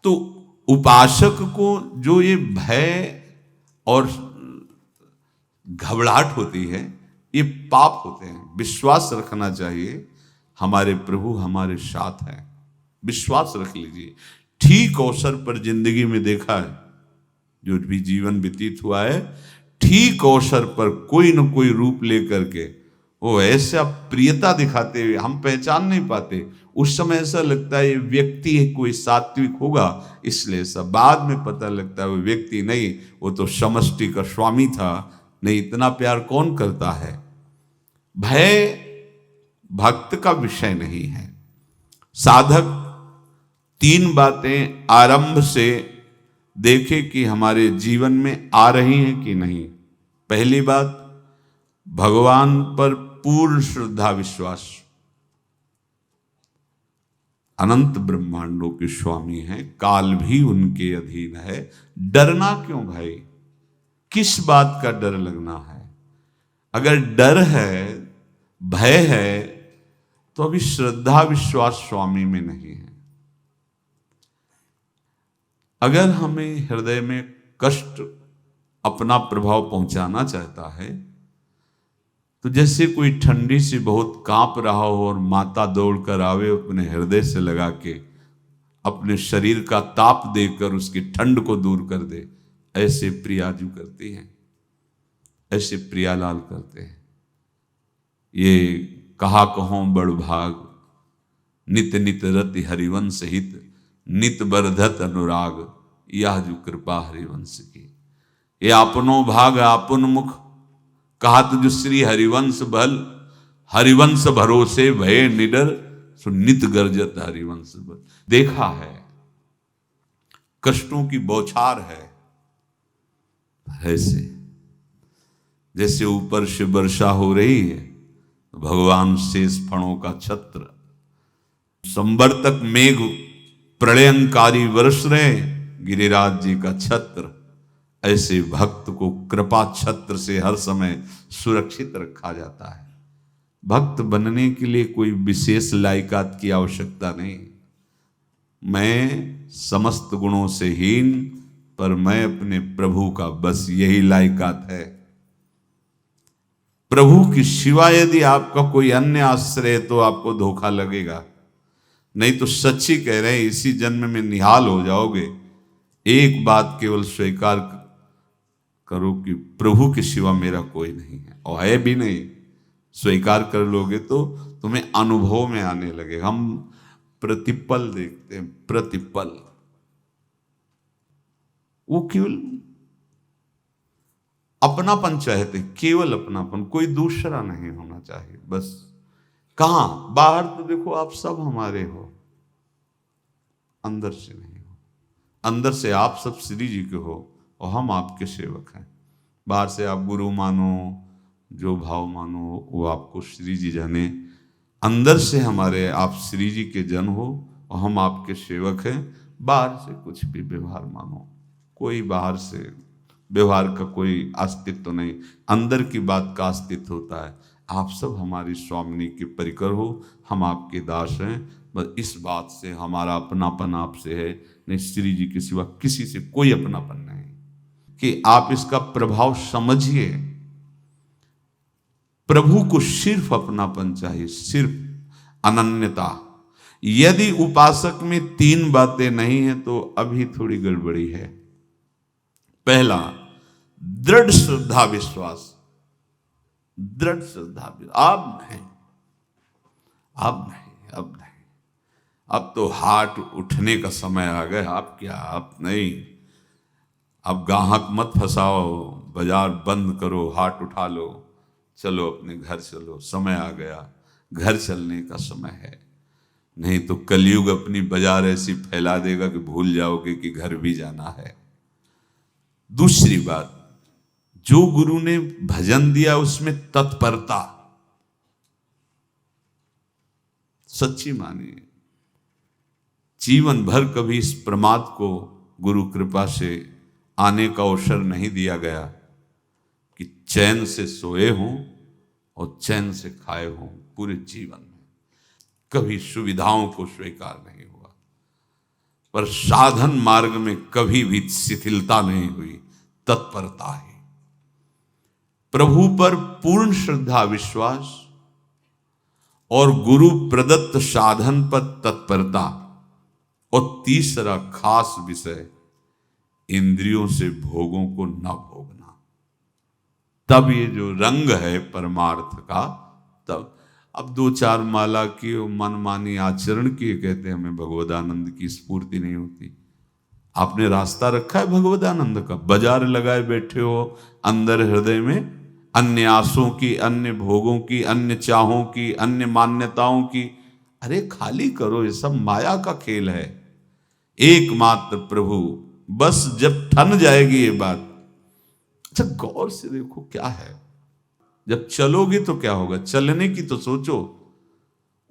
तो उपासक को जो ये भय और घबराहट होती है, ये पाप होते हैं। विश्वास रखना चाहिए हमारे प्रभु हमारे साथ हैं, विश्वास रख लीजिए। ठीक अवसर पर जिंदगी में देखा है, जो भी जीवन व्यतीत हुआ है, ठीक अवसर पर कोई न कोई रूप लेकर के वो ऐसा प्रियता दिखाते हुए हम पहचान नहीं पाते। उस समय ऐसा लगता है ये व्यक्ति है, कोई सात्विक होगा, इसलिए सब बाद में पता लगता है वो व्यक्ति नहीं, वो तो समष्टि का स्वामी था। नहीं, इतना प्यार कौन करता है। भय भक्त का विषय नहीं है। साधक तीन बातें आरंभ से देखे कि हमारे जीवन में आ रही हैं कि नहीं। पहली बात, भगवान पर पूर्ण श्रद्धा विश्वास। अनंत ब्रह्मांडों के स्वामी हैं, काल भी उनके अधीन है। डरना क्यों भाई, किस बात का डर लगना है। अगर डर है, भय है, तो अभी श्रद्धा विश्वास स्वामी में नहीं है। अगर हमें हृदय में कष्ट अपना प्रभाव पहुंचाना चाहता है, तो जैसे कोई ठंडी से बहुत कांप रहा हो और माता दौड़कर आवे, अपने हृदय से लगा के अपने शरीर का ताप देकर उसकी ठंड को दूर कर दे, ऐसे प्रियाजू करती हैं, ऐसे प्रियालाल करते हैं। ये कहा कहो बड़ भाग, नित नित रति हरिवंश हित, नित बरधत अनुराग, यह जो कृपा हरिवंश की। ये आपनो भाग आपन मुख, कहत जो श्री हरिवंश बल, हरिवंश भरोसे भय निडर, सो नित गर्जत हरिवंश बल। देखा है, कष्टों की बौछार है, ऐसे जैसे ऊपर से वर्षा हो रही है, भगवान शेष फणों का छत्र, संवर्तक मेघ प्रलयंकारी वर्ष रहे, गिरिराज जी का छत्र। ऐसे भक्त को कृपा छत्र से हर समय सुरक्षित रखा जाता है। भक्त बनने के लिए कोई विशेष लायकात की आवश्यकता नहीं। मैं समस्त गुणों से हीन, पर मैं अपने प्रभु का, बस यही लायकात है। प्रभु की सिवा यदि आपका कोई अन्य आश्रय है तो आपको धोखा लगेगा। नहीं तो सच्ची कह रहे हैं, इसी जन्म में निहाल हो जाओगे। एक बात केवल स्वीकार करो कि प्रभु के सिवा मेरा कोई नहीं है, और है भी नहीं। स्वीकार कर लोगे तो तुम्हें अनुभव में आने लगे। हम प्रतिपल देखते हैं, प्रतिपल, वो केवल अपनापन चाहते, केवल अपनापन, कोई दूसरा नहीं होना चाहिए। बस कहां बाहर तो देखो आप सब हमारे हो, अंदर से नहीं हो। अंदर से आप सब श्री जी के हो और हम आपके सेवक हैं। बाहर से आप गुरु मानो, जो भाव मानो, वो आपको श्री जी जाने। अंदर से हमारे आप श्री जी के जन हो और हम आपके सेवक हैं। बाहर से कुछ भी व्यवहार मानो, कोई बाहर से व्यवहार का कोई अस्तित्व नहीं, अंदर की बात का अस्तित्व होता है। आप सब हमारी स्वामिनी के परिकर हो, हम आपके दास हैं। बस इस बात से हमारा अपनापन आपसे है, नहीं श्री जी के सिवा किसी से कोई अपनापन नहीं। कि आप इसका प्रभाव समझिए। प्रभु को सिर्फ अपनापन चाहिए, सिर्फ अनन्यता। यदि उपासक में तीन बातें नहीं है तो अभी थोड़ी गड़बड़ी है। पहला, दृढ़ श्रद्धा विश्वास। दृढ़ श्रद्धा, अब नहीं, अब नहीं, अब नहीं, अब तो हाथ उठने का समय आ गया। अब क्या, अब नहीं, अब गाहक मत फंसाओ, बाजार बंद करो, हाथ उठा लो, चलो अपने घर चलो, समय आ गया, घर चलने का समय है। नहीं तो कलयुग अपनी बाजार ऐसी फैला देगा कि भूल जाओगे कि घर भी जाना है। दूसरी बात, जो गुरु ने भजन दिया उसमें तत्परता, सच्ची मानिए। जीवन भर कभी इस प्रमाद को गुरु कृपा से आने का अवसर नहीं दिया गया कि चैन से सोए हों और चैन से खाए हों। पूरे जीवन में कभी सुविधाओं को स्वीकार नहीं हुआ। पर साधन मार्ग में कभी भी शिथिलता नहीं हुई, तत्परता है। प्रभु पर पूर्ण श्रद्धा विश्वास और गुरु प्रदत्त साधन पर तत्परता, और तीसरा खास विषय इंद्रियों से भोगों को न भोगना। तब ये जो रंग है परमार्थ का, तब अब 2-4 माला की मनमानी आचरण किए कहते हैं हमें भगवदानंद की स्फूर्ति नहीं होती। आपने रास्ता रखा है भगवदानंद का, बाजार लगाए बैठे हो अंदर हृदय में अन्य आसों की, अन्य भोगों की, अन्य चाहों की, अन्य मान्यताओं की। अरे खाली करो, ये सब माया का खेल है। एकमात्र प्रभु, बस जब ठन जाएगी ये बात। अच्छा गौर से देखो क्या है, जब चलोगे तो क्या होगा, चलने की तो सोचो,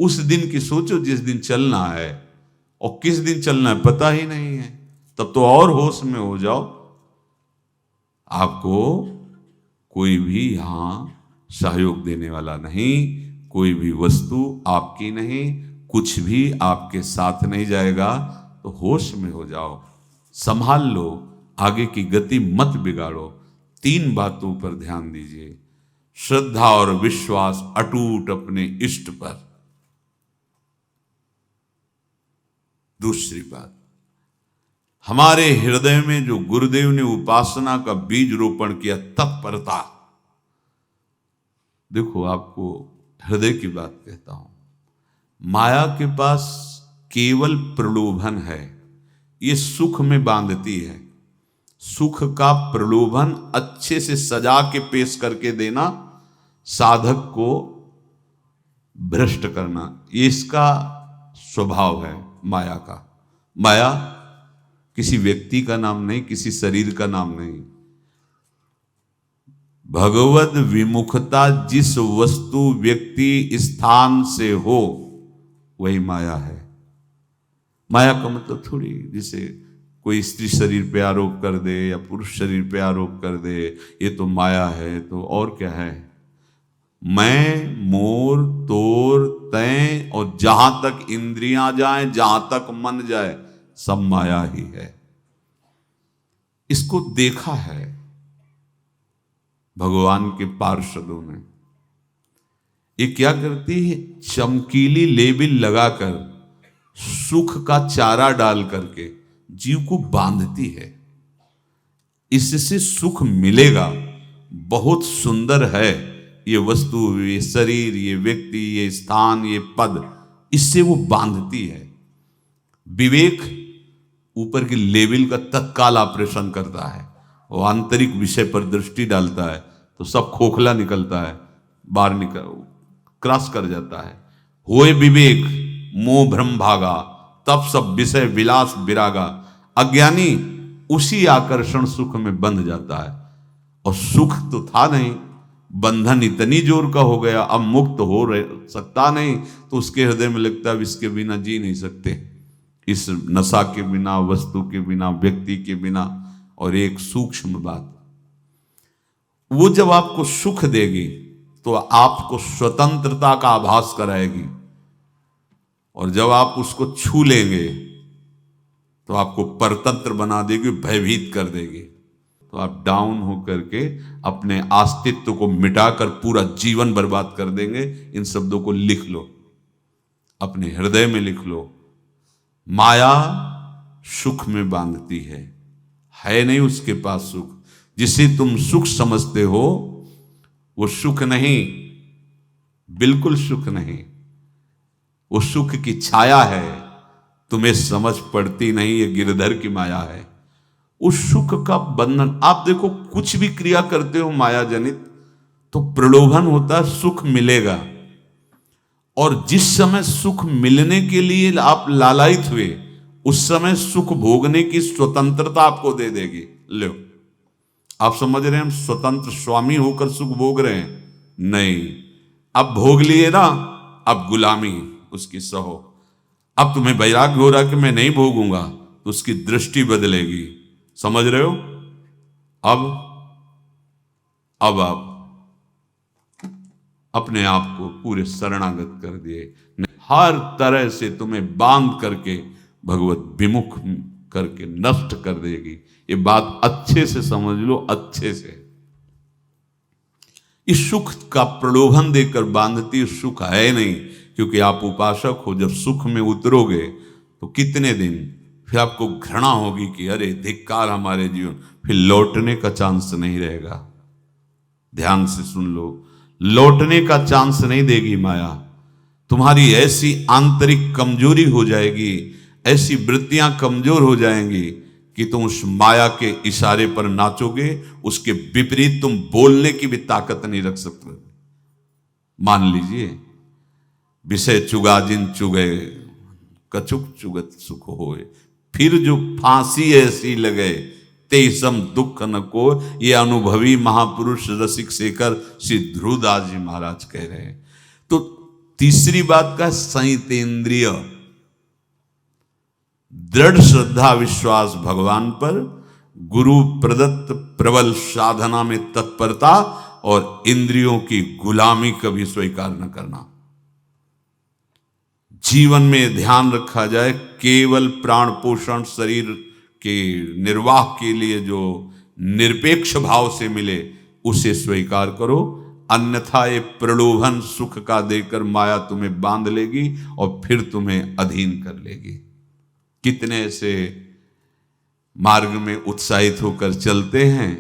उस दिन की सोचो जिस दिन चलना है, और किस दिन चलना है पता ही नहीं है, तब तो और होश में हो जाओ। आपको कोई भी यहां सहयोग देने वाला नहीं, कोई भी वस्तु आपकी नहीं, कुछ भी आपके साथ नहीं जाएगा। तो होश में हो जाओ, संभाल लो, आगे की गति मत बिगाड़ो। 3 बातों पर ध्यान दीजिए, श्रद्धा और विश्वास अटूट अपने इष्ट पर। दूसरी बात, हमारे हृदय में जो गुरुदेव ने उपासना का बीज रोपण किया, तत्परता। देखो आपको हृदय की बात कहता हूं, माया के पास केवल प्रलोभन है, ये सुख में बांधती है। सुख का प्रलोभन अच्छे से सजा के पेश करके देना, साधक को भ्रष्ट करना, ये इसका स्वभाव है माया का। माया किसी व्यक्ति का नाम नहीं, किसी शरीर का नाम नहीं। भगवद विमुखता जिस वस्तु व्यक्ति स्थान से हो वही माया है। माया का मतलब थोड़ी जैसे कोई स्त्री शरीर पे आरोप कर दे या पुरुष शरीर पे आरोप कर दे, ये तो माया है, तो और क्या है। मैं, मोर, तोर, तय और जहां तक इंद्रियां जाएं, जहां तक मन जाए, सब माया ही है। इसको देखा है भगवान के पार्षदों ने। ये क्या करती है, चमकीली लेबिल लगाकर, सुख का चारा डाल करके जीव को बांधती है। इससे सुख मिलेगा, बहुत सुंदर है ये वस्तु, ये शरीर, ये व्यक्ति, ये स्थान, ये पद, इससे वो बांधती है। विवेक ऊपर की लेवल का तत्काल ऑपरेशन करता है, वो आंतरिक विषय पर दृष्टि डालता है तो सब खोखला निकलता है, बाहर निकल क्रॉस कर जाता है। होए विवेक मोह भ्रम भागा, तब सब विषय विलास विरागा। अज्ञानी उसी आकर्षण सुख में बंध जाता है, और सुख तो था नहीं, बंधन इतनी जोर का हो गया, अब मुक्त हो सकता नहीं, तो उसके हृदय में लगता है इसके बिना जी नहीं सकते, इस नशा के बिना, वस्तु के बिना, व्यक्ति के बिना। और एक सूक्ष्म बात, वो जब आपको सुख देगी तो आपको स्वतंत्रता का आभास कराएगी, और जब आप उसको छू लेंगे तो आपको परतंत्र बना देगी, भयभीत कर देगी। तो आप डाउन होकर के अपने अस्तित्व को मिटाकर पूरा जीवन बर्बाद कर देंगे। इन शब्दों को लिख लो, अपने हृदय में लिख लो। माया सुख में बांधती है नहीं उसके पास सुख। जिसे तुम सुख समझते हो वो सुख नहीं, बिल्कुल सुख नहीं, वो सुख की छाया है, तुम्हें समझ पड़ती नहीं, ये गिरधर की माया है। उस सुख का बंधन, आप देखो कुछ भी क्रिया करते हो माया जनित तो प्रलोभन होता है, सुख मिलेगा, और जिस समय सुख मिलने के लिए आप लालायित हुए, उस समय सुख भोगने की स्वतंत्रता आपको दे देगी। लो, आप समझ रहे हैं हम स्वतंत्र स्वामी होकर सुख भोग रहे हैं? नहीं, अब भोग लिए ना, अब गुलामी उसकी सहो। अब तुम्हें वैराग्य हो रहा कि मैं नहीं भोगूंगा, तो उसकी दृष्टि बदलेगी। समझ रहे हो? अब आप अपने आप को पूरे शरणागत कर दिए, हर तरह से तुम्हें बांध करके भगवत विमुख करके नष्ट कर देगी। ये बात अच्छे से समझ लो, अच्छे से। इस सुख का प्रलोभन देकर बांधती सुख है नहीं, क्योंकि आप उपासक हो। जब सुख में उतरोगे तो कितने दिन फिर आपको घृणा होगी कि अरे धिक्कार हमारे जीवन, फिर लौटने का चांस नहीं रहेगा। ध्यान से सुन लो, लौटने का चांस नहीं देगी माया। तुम्हारी ऐसी आंतरिक कमजोरी हो जाएगी, ऐसी वृत्तियां कमजोर हो जाएंगी कि तुम उस माया के इशारे पर नाचोगे, उसके विपरीत तुम बोलने की भी ताकत नहीं रख सकते। मान लीजिए, विषय चुगा जिन चुगे, कछुक चुगत सुख होए, फिर जो फांसी ऐसी लगे तेसम दुख न को। ये अनुभवी महापुरुष रसिक शेखर श्री ध्रुवदास जी महाराज कह रहे हैं। तो तीसरी बात का संयतेंद्रिय, दृढ़ श्रद्धा विश्वास भगवान पर, गुरु प्रदत्त प्रबल साधना में तत्परता, और इंद्रियों की गुलामी कभी स्वीकार न करना। जीवन में ध्यान रखा जाए, केवल प्राण पोषण शरीर के निर्वाह के लिए जो निरपेक्ष भाव से मिले उसे स्वीकार करो, अन्यथा ये प्रलोभन सुख का देकर माया तुम्हें बांध लेगी और फिर तुम्हें अधीन कर लेगी। कितने ऐसे मार्ग में उत्साहित होकर चलते हैं,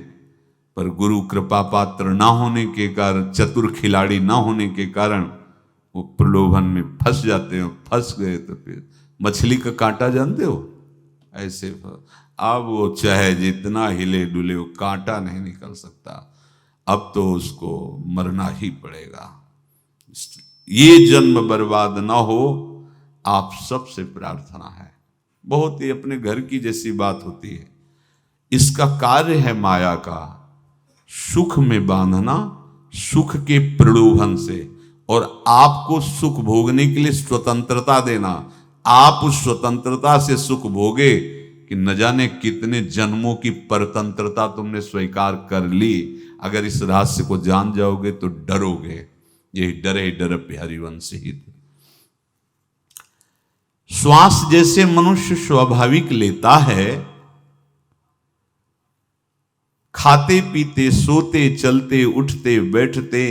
पर गुरु कृपा पात्र ना होने के कारण, चतुर खिलाड़ी ना होने के कारण वो प्रलोभन में फंस जाते हो। फंस गए तो फिर मछली का कांटा जानते हो, ऐसे अब वो चाहे जितना हिले डुले वो कांटा नहीं निकल सकता, अब तो उसको मरना ही पड़ेगा। ये जन्म बर्बाद ना हो, आप सबसे प्रार्थना है। बहुत ही अपने घर की जैसी बात होती है। इसका कार्य है माया का सुख में बांधना, सुख के प्रलोभन से, और आपको सुख भोगने के लिए स्वतंत्रता देना। आप उस स्वतंत्रता से सुख भोगे कि न जाने कितने जन्मों की परतंत्रता तुमने स्वीकार कर ली। अगर इस रहस्य को जान जाओगे तो डरोगे। यही डरे डर हरिवंश हित। श्वास जैसे मनुष्य स्वाभाविक लेता है, खाते पीते सोते चलते उठते बैठते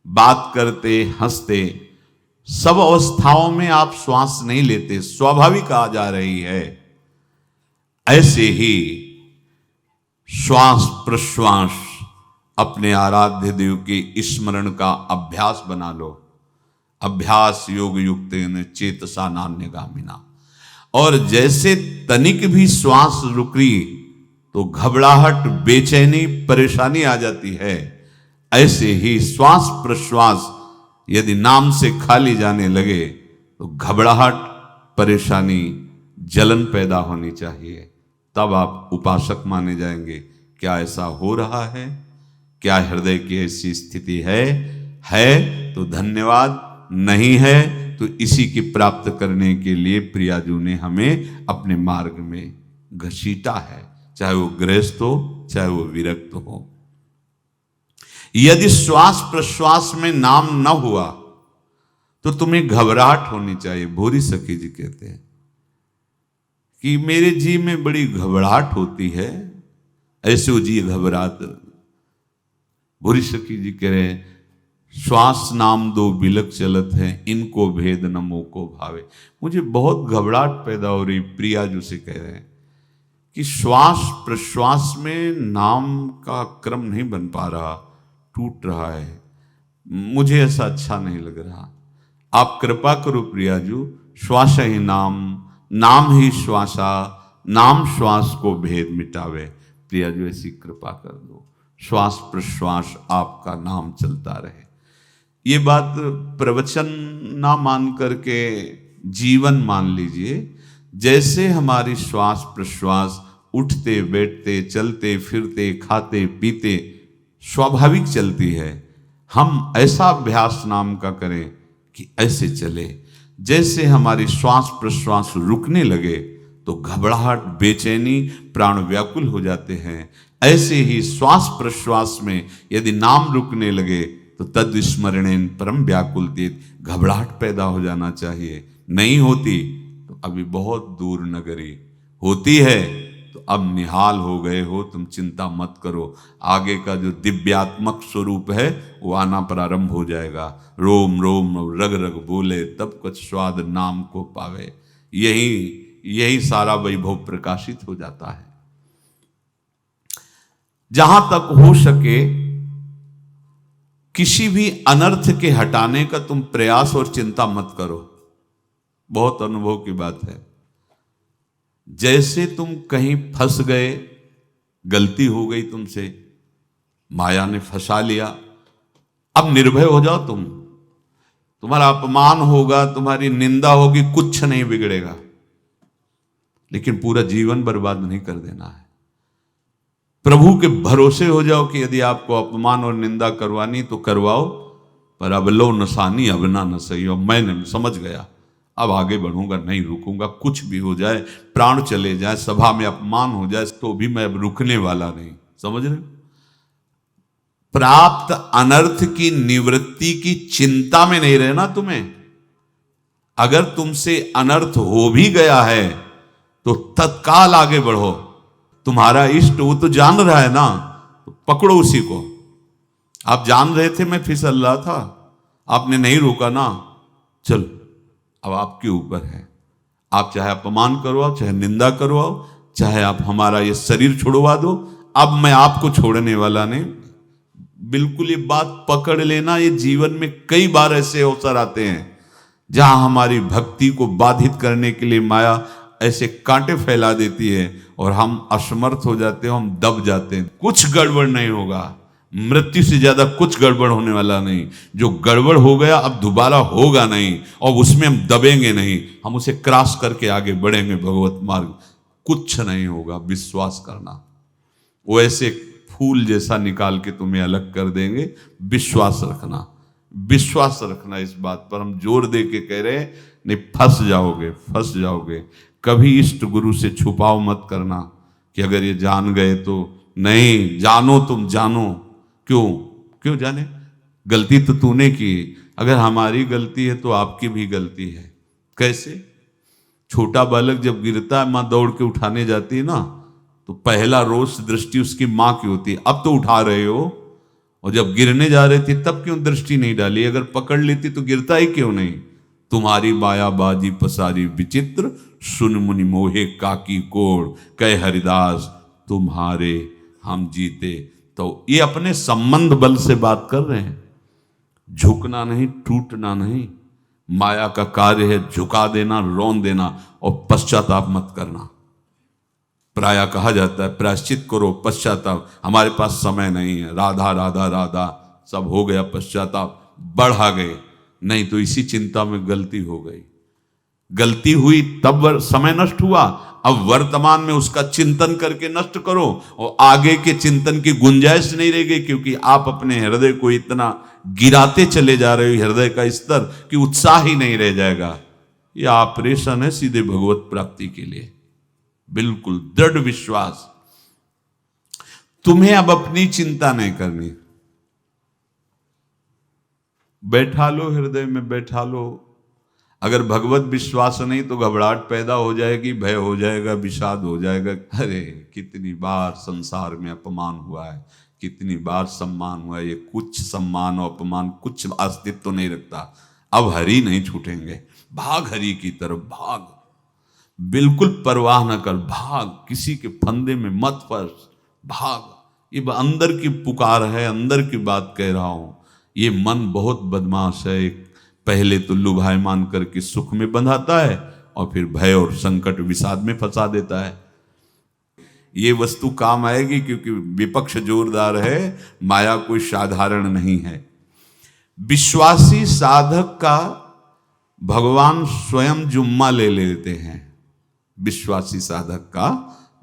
बात करते हंसते, सब अवस्थाओं में आप श्वास नहीं लेते, स्वाभाविक आ जा रही है। ऐसे ही श्वास प्रश्वास अपने आराध्य देव के स्मरण का अभ्यास बना लो। अभ्यास योग युक्त चेतसा नान्यगामिना। और जैसे तनिक भी श्वास रुकी तो घबराहट, बेचैनी, परेशानी आ जाती है, ऐसे ही श्वास प्रश्वास यदि नाम से खाली जाने लगे तो घबराहट, परेशानी, जलन पैदा होनी चाहिए। तब आप उपासक माने जाएंगे। क्या ऐसा हो रहा है? क्या हृदय की ऐसी स्थिति है तो धन्यवाद, नहीं है तो इसी की प्राप्त करने के लिए प्रियाजू ने हमें अपने मार्ग में घसीटा है, चाहे वो गृहस्थ हो चाहे वो विरक्त हो। यदि श्वास प्रश्वास में नाम न हुआ तो तुम्हें घबराहट होनी चाहिए। भूरी सखी जी कहते हैं कि मेरे जी में बड़ी घबराहट होती है, ऐसे वो जी घबरात। भूरी सखी जी कह रहे हैं, श्वास नाम दो बिलक चलत है, इनको भेद न मोको भावे। मुझे बहुत घबराहट पैदा हो रही। प्रियाजू से कह रहे हैं कि श्वास प्रश्वास में नाम का क्रम नहीं बन पा रहा, टूट रहा है, मुझे ऐसा अच्छा नहीं लग रहा। आप कृपा करो प्रियाजू, श्वास ही नाम, नाम ही श्वासा, नाम श्वास को भेद मिटावे। प्रियाजू ऐसी कृपा कर दो, श्वास प्रश्वास आपका नाम चलता रहे। ये बात प्रवचन ना मान करके जीवन मान लीजिए। जैसे हमारी श्वास प्रश्वास उठते बैठते चलते फिरते खाते पीते स्वाभाविक चलती है, हम ऐसा अभ्यास नाम का करें कि ऐसे चले। जैसे हमारी श्वास प्रश्वास रुकने लगे तो घबराहट, बेचैनी, प्राण व्याकुल हो जाते हैं, ऐसे ही श्वास प्रश्वास में यदि नाम रुकने लगे तो तद स्मरणेन परम व्याकुल, घबराहट पैदा हो जाना चाहिए। नहीं होती तो तो अभी बहुत दूर नगरी, होती है तो अब निहाल हो गए हो, तुम चिंता मत करो। आगे का जो दिव्यात्मक स्वरूप है वो आना प्रारंभ हो जाएगा। रोम रोम रग रग बोले, तब कुछ स्वाद नाम को पावे। यही यही सारा वैभव प्रकाशित हो जाता है। जहां तक हो सके किसी भी अनर्थ के हटाने का तुम प्रयास और चिंता मत करो। बहुत अनुभव की बात है। जैसे तुम कहीं फंस गए, गलती हो गई तुमसे, माया ने फंसा लिया, अब निर्भय हो जाओ। तुम्हारा अपमान होगा, तुम्हारी निंदा होगी, कुछ नहीं बिगड़ेगा, लेकिन पूरा जीवन बर्बाद नहीं कर देना है। प्रभु के भरोसे हो जाओ कि यदि आपको अपमान और निंदा करवानी तो करवाओ, पर अब लो नसानी अब ना न सही हो। मैंने समझ गया, अब आगे बढ़ूंगा, नहीं रुकूंगा। कुछ भी हो जाए, प्राण चले जाए, सभा में अपमान हो जाए, तो भी मैं अब रुकने वाला नहीं। समझ रहे? प्राप्त अनर्थ की निवृत्ति की चिंता में नहीं रहना तुम्हें। अगर तुमसे अनर्थ हो भी गया है तो तत्काल आगे बढ़ो। तुम्हारा इष्ट वो तो जान रहा है ना, तो पकड़ो उसी को। आप जान रहे थे मैं फिसल रहा था, आपने नहीं रोका ना, चल अब आपके ऊपर है। आप चाहे अपमान करवाओ, चाहे निंदा करवाओ, चाहे आप हमारा ये शरीर छुड़वा दो, अब मैं आपको छोड़ने वाला नहीं। बिल्कुल ये बात पकड़ लेना। ये जीवन में कई बार ऐसे अवसर आते हैं जहां हमारी भक्ति को बाधित करने के लिए माया ऐसे कांटे फैला देती है और हम असमर्थ हो जाते हैं, हम दब जाते हैं। कुछ गड़बड़ नहीं होगा, मृत्यु से ज्यादा कुछ गड़बड़ होने वाला नहीं। जो गड़बड़ हो गया अब दोबारा होगा नहीं, और उसमें हम दबेंगे नहीं, हम उसे क्रॉस करके आगे बढ़ेंगे भगवत मार्ग। कुछ नहीं होगा, विश्वास करना। वो ऐसे फूल जैसा निकाल के तुम्हें अलग कर देंगे। विश्वास रखना, विश्वास रखना। इस बात पर हम जोर दे के कह रहे हैं, नहीं फंस जाओगे, फंस जाओगे। कभी इष्ट गुरु से छुपाव मत करना कि अगर ये जान गए तो। नहीं, जानो, तुम जानो। क्यों जाने? गलती तो तूने की। अगर हमारी गलती है तो आपकी भी गलती है। कैसे? छोटा बालक जब गिरता है, माँ दौड़ के उठाने जाती है ना, तो पहला रोष दृष्टि उसकी माँ की होती है। अब तो उठा रहे हो, और जब गिरने जा रहे थे तब क्यों दृष्टि नहीं डाली? अगर पकड़ लेती तो गिरता ही क्यों नहीं? तुम्हारी मायाबाजी पसारी विचित्र, सुन मुनि मोहे काकी कोड़, कह हरिदास तुम्हारे हम जीते। तो ये अपने संबंध बल से बात कर रहे हैं। झुकना नहीं, टूटना नहीं। माया का कार्य है झुका देना, रौन देना, और पश्चाताप मत करना। प्राय कहा जाता है प्रायश्चित करो, पश्चाताप। हमारे पास समय नहीं है। राधा राधा राधा सब हो गया, पश्चाताप बढ़ा गए। नहीं तो इसी चिंता में गलती हो गई, गलती हुई तब समय नष्ट हुआ। अब वर्तमान में उसका चिंतन करके नष्ट करो, और आगे के चिंतन की गुंजाइश नहीं रह गई, क्योंकि आप अपने हृदय को इतना गिराते चले जा रहे हो, हृदय का स्तर, कि उत्साह ही नहीं रह जाएगा। यह ऑपरेशन है सीधे भगवत प्राप्ति के लिए। बिल्कुल दृढ़ विश्वास। तुम्हें अब अपनी चिंता नहीं करनी। बैठा लो, हृदय में बैठा लो। अगर भगवत विश्वास नहीं तो घबराहट पैदा हो जाएगी, भय हो जाएगा, विषाद हो जाएगा। अरे कितनी बार संसार में अपमान हुआ है, कितनी बार सम्मान हुआ है। ये कुछ सम्मान और अपमान कुछ अस्तित्व तो नहीं रखता। अब हरि नहीं छूटेंगे। भाग हरि की तरफ, भाग। बिल्कुल परवाह न कर, भाग। किसी के फंदे में मत फंस, भाग। ये अंदर की पुकार है, अंदर की बात कह रहा हूं। ये मन बहुत बदमाश है। पहले तो लुभायमान करके सुख में बंधाता है, और फिर भय और संकट विषाद में फंसा देता है। ये वस्तु काम आएगी, क्योंकि विपक्ष जोरदार है, माया कोई साधारण नहीं है। विश्वासी साधक का भगवान स्वयं जुम्मा ले लेते हैं। विश्वासी साधक का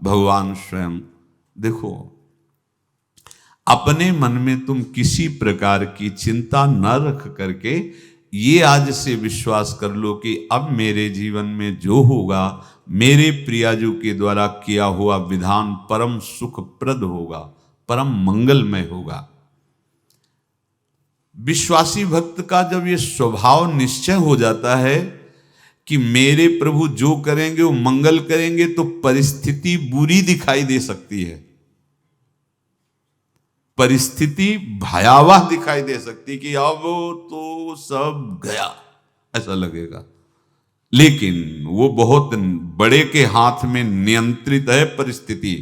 भगवान स्वयं। देखो, अपने मन में तुम किसी प्रकार की चिंता न रख करके ये आज से विश्वास कर लो कि अब मेरे जीवन में जो होगा, मेरे प्रियाजू के द्वारा किया हुआ विधान परम सुखप्रद होगा, परम मंगलमय होगा। विश्वासी भक्त का जब ये स्वभाव निश्चय हो जाता है कि मेरे प्रभु जो करेंगे वो मंगल करेंगे, तो परिस्थिति बुरी दिखाई दे सकती है, परिस्थिति भयावह दिखाई दे सकती कि अब तो सब गया, ऐसा लगेगा। लेकिन वो बहुत बड़े के हाथ में नियंत्रित है परिस्थिति।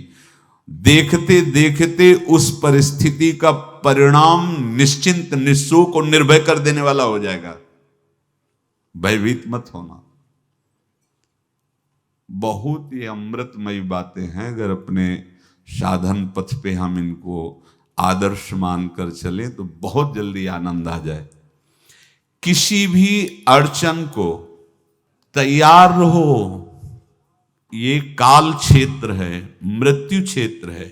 देखते देखते उस परिस्थिति का परिणाम निश्चिंत, निःशोक और निर्भय कर देने वाला हो जाएगा। भयभीत मत होना। बहुत ही अमृतमयी बातें हैं। अगर अपने साधन पथ पे हम इनको आदर्श मानकर चलें तो बहुत जल्दी आनंद आ जाए। किसी भी अड़चन को तैयार रहो। ये काल क्षेत्र है, मृत्यु क्षेत्र है।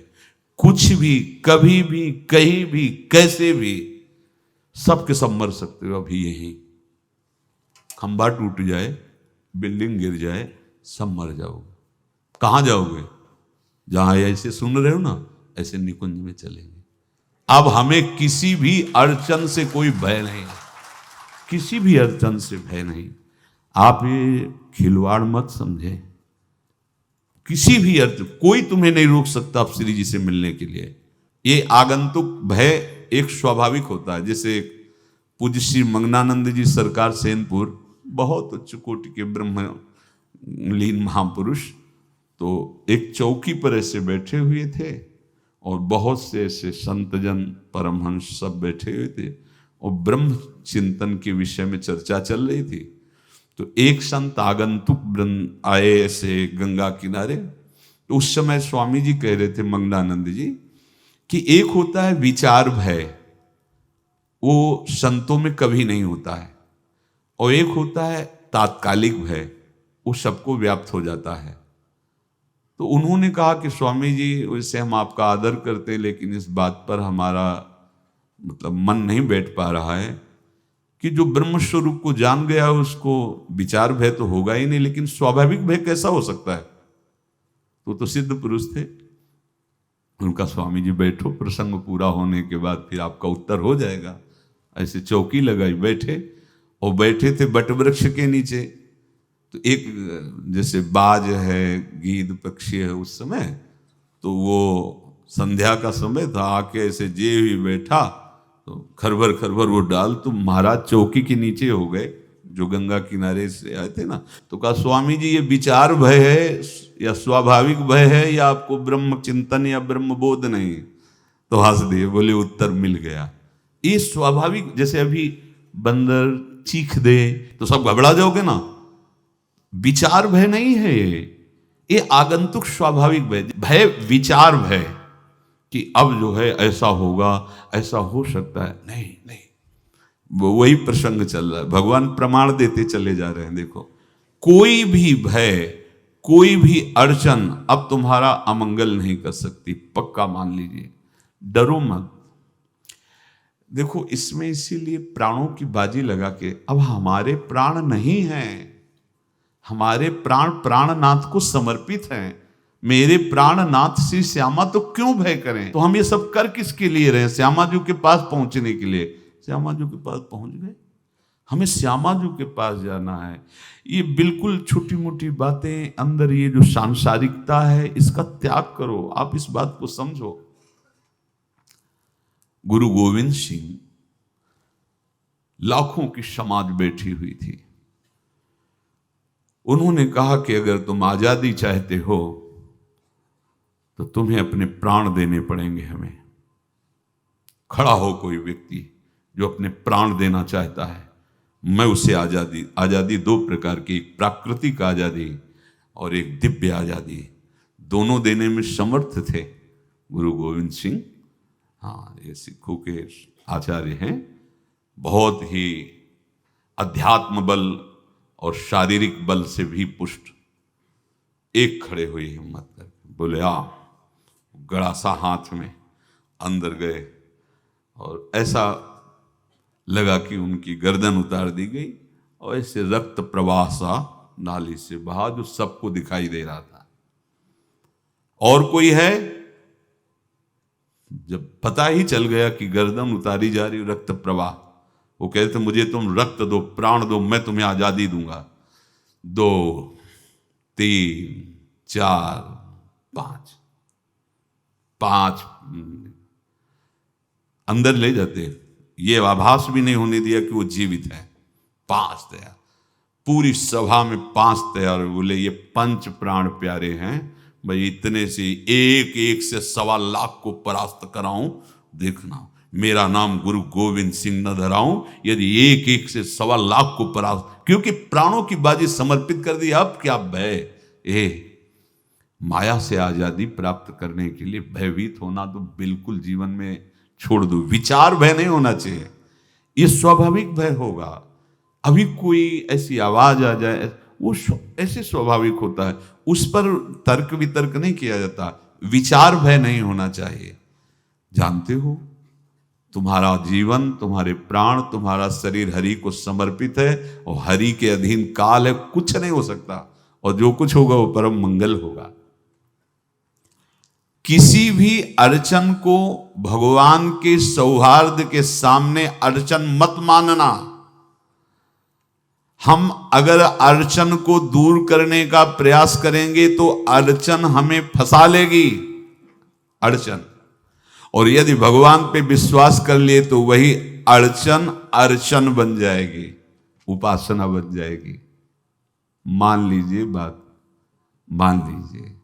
कुछ भी, कभी भी, कहीं भी, कैसे भी, सबके सब मर सकते हो। अभी यही खंभा टूट जाए, बिल्डिंग गिर जाए, सब मर जाओगे। कहां जाओगे? जहां ऐसे सुन रहे हो ना, ऐसे निकुंज में चलेंगे। अब हमें किसी भी अड़चन से कोई भय नहीं, किसी भी अड़चन से भय नहीं। आप ये खिलवाड़ मत समझे। किसी भी अर्थ कोई तुम्हें नहीं रोक सकता आप श्री जी से मिलने के लिए। ये आगंतुक भय एक स्वाभाविक होता है। जैसे पूज्य श्री मंगनानंद जी सरकार सेनपुर, बहुत उच्च कोटि के ब्रह्मलीन महापुरुष, तो एक चौकी पर ऐसे बैठे हुए थे और बहुत से ऐसे संतजन, परमहंस सब बैठे हुए थे और ब्रह्म चिंतन के विषय में चर्चा चल रही थी। तो एक संत आगंतुक वृंद आए ऐसे गंगा किनारे। तो उस समय स्वामी जी कह रहे थे, मंगनानंद जी, कि एक होता है विचार भय, वो संतों में कभी नहीं होता है, और एक होता है तात्कालिक भय, वो सबको व्याप्त हो जाता है। तो उन्होंने कहा कि स्वामी जी, वैसे हम आपका आदर करते हैं, लेकिन इस बात पर हमारा मतलब मन नहीं बैठ पा रहा है कि जो ब्रह्म स्वरूप को जान गया उसको विचार भय तो होगा ही नहीं, लेकिन स्वाभाविक भय कैसा हो सकता है? तो सिद्ध पुरुष थे। उनका स्वामी जी बैठो, प्रसंग पूरा होने के बाद फिर आपका उत्तर हो जाएगा। ऐसे चौकी लगाई, बैठे, और बैठे थे बट वृक्ष के नीचे। तो एक जैसे बाज है, गीद पक्षी है, उस समय तो वो संध्या का समय था, आके ऐसे जे ही बैठा तो खरबर खरबर वो डाल, तो महाराज चौकी के नीचे हो गए, जो गंगा किनारे से आए थे ना। तो कहा, स्वामी जी ये विचार भय है या स्वाभाविक भय है, या आपको ब्रह्म चिंतन या ब्रह्म बोध नहीं? तो हंस दिए, बोले उत्तर मिल गया। ये स्वाभाविक, जैसे अभी बंदर चीख दे तो सब घबरा जाओगे ना, विचार भय नहीं है ये आगंतुक स्वाभाविक भय। भय विचार भय कि अब जो है ऐसा होगा, ऐसा हो सकता है, नहीं नहीं, वही प्रसंग चल रहा है। भगवान प्रमाण देते चले जा रहे हैं। देखो, कोई भी भय, कोई भी अड़चन अब तुम्हारा अमंगल नहीं कर सकती, पक्का मान लीजिए। डरो मत। देखो, इसमें इसीलिए प्राणों की बाजी लगा के, अब हमारे प्राण नहीं हैं, हमारे प्राण प्राणनाथ को समर्पित हैं। मेरे प्राणनाथ श्री श्यामा, तो क्यों भय करें? तो हम ये सब कर किसके लिए रहे? श्यामा जी के पास पहुंचने के लिए। श्यामा जी के पास पहुंच गए, हमें श्यामा जी के पास जाना है। ये बिल्कुल छोटी मोटी बातें, अंदर ये जो सांसारिकता है, इसका त्याग करो। आप इस बात को समझो। गुरु गोविंद सिंह, लाखों की समाज बैठी हुई थी। उन्होंने कहा कि अगर तुम आजादी चाहते हो तो तुम्हें अपने प्राण देने पड़ेंगे। हमें खड़ा हो कोई व्यक्ति जो अपने प्राण देना चाहता है, मैं उसे आजादी, आजादी दो प्रकार की, एक प्राकृतिक आजादी और एक दिव्य आजादी, दोनों देने में समर्थ थे गुरु गोविंद सिंह। हाँ, ये सिखों के आचार्य हैं। बहुत ही अध्यात्म बल और शारीरिक बल से भी पुष्ट। एक खड़े हुए हिम्मत करके, बोले आ। गड़ासा हाथ में अंदर गए और ऐसा लगा कि उनकी गर्दन उतार दी गई और ऐसे रक्त प्रवाह सा नाली से बहा, जो सबको दिखाई दे रहा था। और कोई है? जब पता ही चल गया कि गर्दन उतारी जा रही, रक्त प्रवाह, वो कहते मुझे तुम रक्त दो, प्राण दो, मैं तुम्हें आजादी दूंगा। 2, 3, 4, 5 5 अंदर ले जाते, ये आभास भी नहीं होने दिया कि वो जीवित है। 5 तैयार, पूरी सभा में 5 तैयार। बोले ये पंच प्राण प्यारे हैं भाई, इतने से एक एक से 1.25 लाख को परास्त कराऊं, देखना मेरा नाम गुरु गोविंद सिंह न धराऊं, यदि एक एक से 1.25 लाख को परास्त, क्योंकि प्राणों की बाजी समर्पित कर दी। अब क्या भय, माया से आजादी प्राप्त करने के लिए भयभीत होना तो बिल्कुल जीवन में छोड़ दो। विचार भय नहीं होना चाहिए, ये स्वाभाविक भय होगा। अभी कोई ऐसी आवाज आ जाए, वो ऐसे स्वाभाविक होता है, उस पर तर्क वितर्क नहीं किया जाता। विचार भय नहीं होना चाहिए। जानते हो तुम्हारा जीवन, तुम्हारे प्राण, तुम्हारा शरीर हरि को समर्पित है और हरि के अधीन काल है, कुछ नहीं हो सकता, और जो कुछ होगा वो परम मंगल होगा। किसी भी अड़चन को भगवान के सौहार्द के सामने अड़चन मत मानना। हम अगर अड़चन को दूर करने का प्रयास करेंगे तो अड़चन हमें फंसा लेगी, अड़चन। और यदि भगवान पे विश्वास कर लिए तो वही अड़चन अर्चन बन जाएगी, उपासना बन जाएगी। मान लीजिए बात, मान लीजिए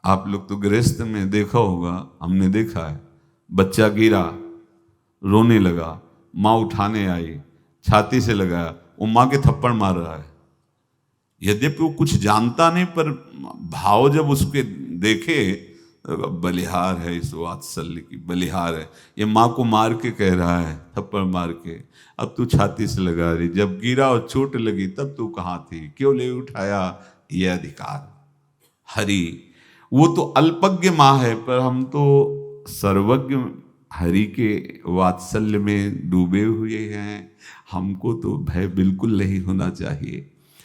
आप लोग तो गृहस्थ में देखा होगा, हमने देखा है, बच्चा गिरा, रोने लगा, माँ उठाने आई, छाती से लगाया, वो माँ के थप्पड़ मार रहा है। यद्यपि वो कुछ जानता नहीं, पर भाव जब उसके देखे, बलिहार है इस वात्सल्य की, बलिहार है, ये माँ को मार के कह रहा है, थप्पड़ मार के, अब तू छाती से लगा रही, जब गिरा और चोट लगी तब तू कहाँ थी, क्यों ले उठाया, ये अधिकार। हरि वो तो अल्पज्ञ माँ है, पर हम तो सर्वज्ञ हरि के वात्सल्य में डूबे हुए हैं। हमको तो भय बिल्कुल नहीं होना चाहिए।